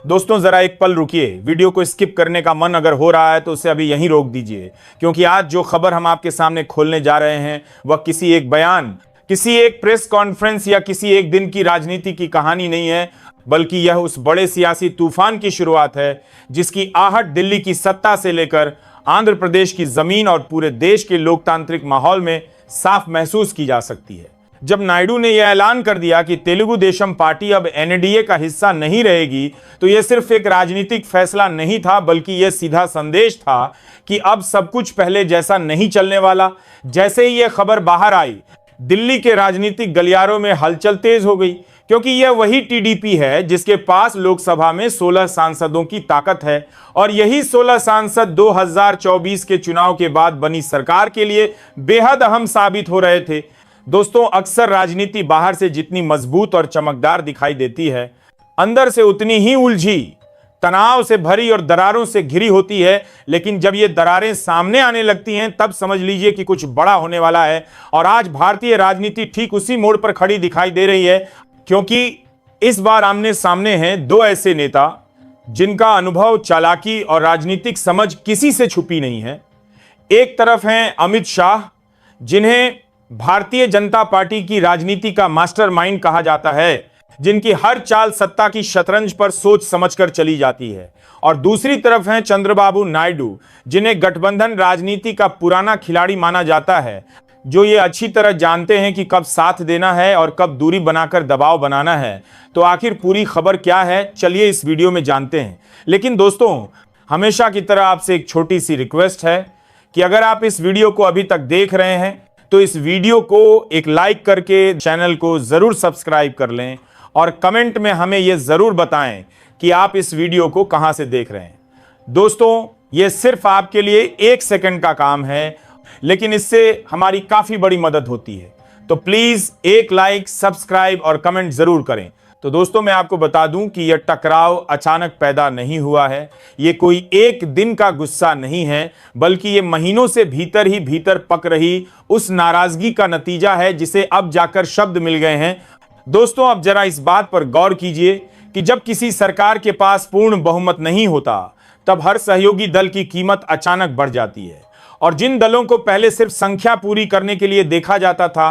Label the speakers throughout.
Speaker 1: दोस्तों जरा एक पल रुकिए, वीडियो को स्किप करने का मन अगर हो रहा है तो उसे अभी यहीं रोक दीजिए, क्योंकि आज जो खबर हम आपके सामने खोलने जा रहे हैं वह किसी एक बयान, किसी एक प्रेस कॉन्फ्रेंस या किसी एक दिन की राजनीति की कहानी नहीं है, बल्कि यह उस बड़े सियासी तूफान की शुरुआत है जिसकी आहट दिल्ली की सत्ता से लेकर आंध्र प्रदेश की जमीन और पूरे देश के लोकतांत्रिक माहौल में साफ महसूस की जा सकती है। जब नायडू ने यह ऐलान कर दिया कि तेलुगु देशम पार्टी अब एनडीए का हिस्सा नहीं रहेगी, तो यह सिर्फ एक राजनीतिक फैसला नहीं था, बल्कि यह सीधा संदेश था कि अब सब कुछ पहले जैसा नहीं चलने वाला। जैसे ही यह खबर बाहर आई, दिल्ली के राजनीतिक गलियारों में हलचल तेज हो गई, क्योंकि यह वही टीडीपी है जिसके पास लोकसभा में 16 सांसदों की ताकत है, और यही 16 सांसद 2024 के चुनाव के बाद बनी सरकार के लिए बेहद अहम साबित हो रहे थे। दोस्तों, अक्सर राजनीति बाहर से जितनी मजबूत और चमकदार दिखाई देती है, अंदर से उतनी ही उलझी, तनाव से भरी और दरारों से घिरी होती है। लेकिन जब ये दरारें सामने आने लगती हैं, तब समझ लीजिए कि कुछ बड़ा होने वाला है। और आज भारतीय राजनीति ठीक उसी मोड़ पर खड़ी दिखाई दे रही है, क्योंकि इस बार आमने सामने हैं दो ऐसे नेता जिनका अनुभव, चालाकी और राजनीतिक समझ किसी से छुपी नहीं है। एक तरफ हैं अमित शाह, जिन्हें भारतीय जनता पार्टी की राजनीति का मास्टरमाइंड कहा जाता है, जिनकी हर चाल सत्ता की शतरंज पर सोच समझकर चली जाती है। और दूसरी तरफ हैं चंद्रबाबू नायडू, जिन्हें गठबंधन राजनीति का पुराना खिलाड़ी माना जाता है, जो ये अच्छी तरह जानते हैं कि कब साथ देना है और कब दूरी बनाकर दबाव बनाना है। तो आखिर पूरी खबर क्या है, चलिए इस वीडियो में जानते हैं। लेकिन दोस्तों, हमेशा की तरह आपसे एक छोटी सी रिक्वेस्ट है कि अगर आप इस वीडियो को अभी तक देख रहे हैं तो इस वीडियो को एक लाइक करके चैनल को जरूर सब्सक्राइब कर लें, और कमेंट में हमें यह जरूर बताएं कि आप इस वीडियो को कहां से देख रहे हैं। दोस्तों, यह सिर्फ आपके लिए 1 सेकंड का काम है, लेकिन इससे हमारी काफी बड़ी मदद होती है। तो प्लीज एक लाइक, सब्सक्राइब और कमेंट जरूर करें। तो दोस्तों, मैं आपको बता दूं कि यह टकराव अचानक पैदा नहीं हुआ है, यह कोई एक दिन का गुस्सा नहीं है, बल्कि यह महीनों से भीतर ही भीतर पक रही उस नाराजगी का नतीजा है जिसे अब जाकर शब्द मिल गए हैं। दोस्तों, अब जरा इस बात पर गौर कीजिए कि जब किसी सरकार के पास पूर्ण बहुमत नहीं होता, तब हर सहयोगी दल की कीमत अचानक बढ़ जाती है, और जिन दलों को पहले सिर्फ संख्या पूरी करने के लिए देखा जाता था,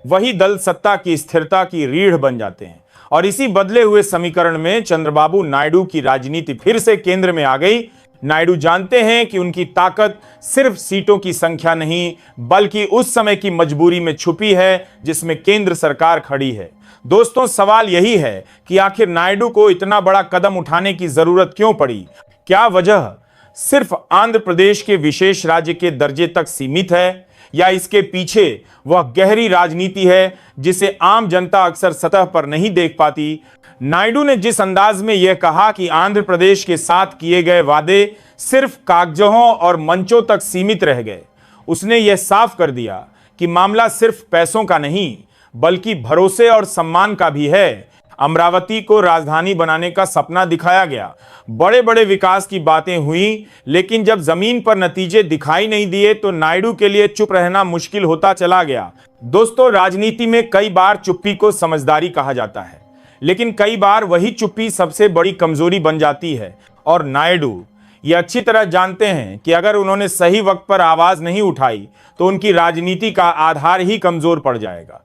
Speaker 1: वही दल सत्ता की स्थिरता की रीढ़ बन जाते हैं। और इसी बदले हुए समीकरण में चंद्रबाबू नायडू की राजनीति फिर से केंद्र में आ गई। नायडू जानते हैं कि उनकी ताकत सिर्फ सीटों की संख्या नहीं, बल्कि उस समय की मजबूरी में छुपी है जिसमें केंद्र सरकार खड़ी है। दोस्तों, सवाल यही है कि आखिर नायडू को इतना बड़ा कदम उठाने की जरूरत क्यों पड़ी? क्या वजह सिर्फ आंध्र प्रदेश के विशेष राज्य के दर्जे तक सीमित है, या इसके पीछे वह गहरी राजनीति है जिसे आम जनता अक्सर सतह पर नहीं देख पाती? नायडू ने जिस अंदाज में यह कहा कि आंध्र प्रदेश के साथ किए गए वादे सिर्फ कागजों और मंचों तक सीमित रह गए, उसने यह साफ कर दिया कि मामला सिर्फ पैसों का नहीं, बल्कि भरोसे और सम्मान का भी है। अमरावती को राजधानी बनाने का सपना दिखाया गया, बड़े बड़े विकास की बातें हुई, लेकिन जब जमीन पर नतीजे दिखाई नहीं दिए तो नायडू के लिए चुप रहना मुश्किल होता चला गया। दोस्तों, राजनीति में कई बार चुप्पी को समझदारी कहा जाता है, लेकिन कई बार वही चुप्पी सबसे बड़ी कमजोरी बन जाती है। और नायडू ये अच्छी तरह जानते हैं कि अगर उन्होंने सही वक्त पर आवाज नहीं उठाई तो उनकी राजनीति का आधार ही कमजोर पड़ जाएगा।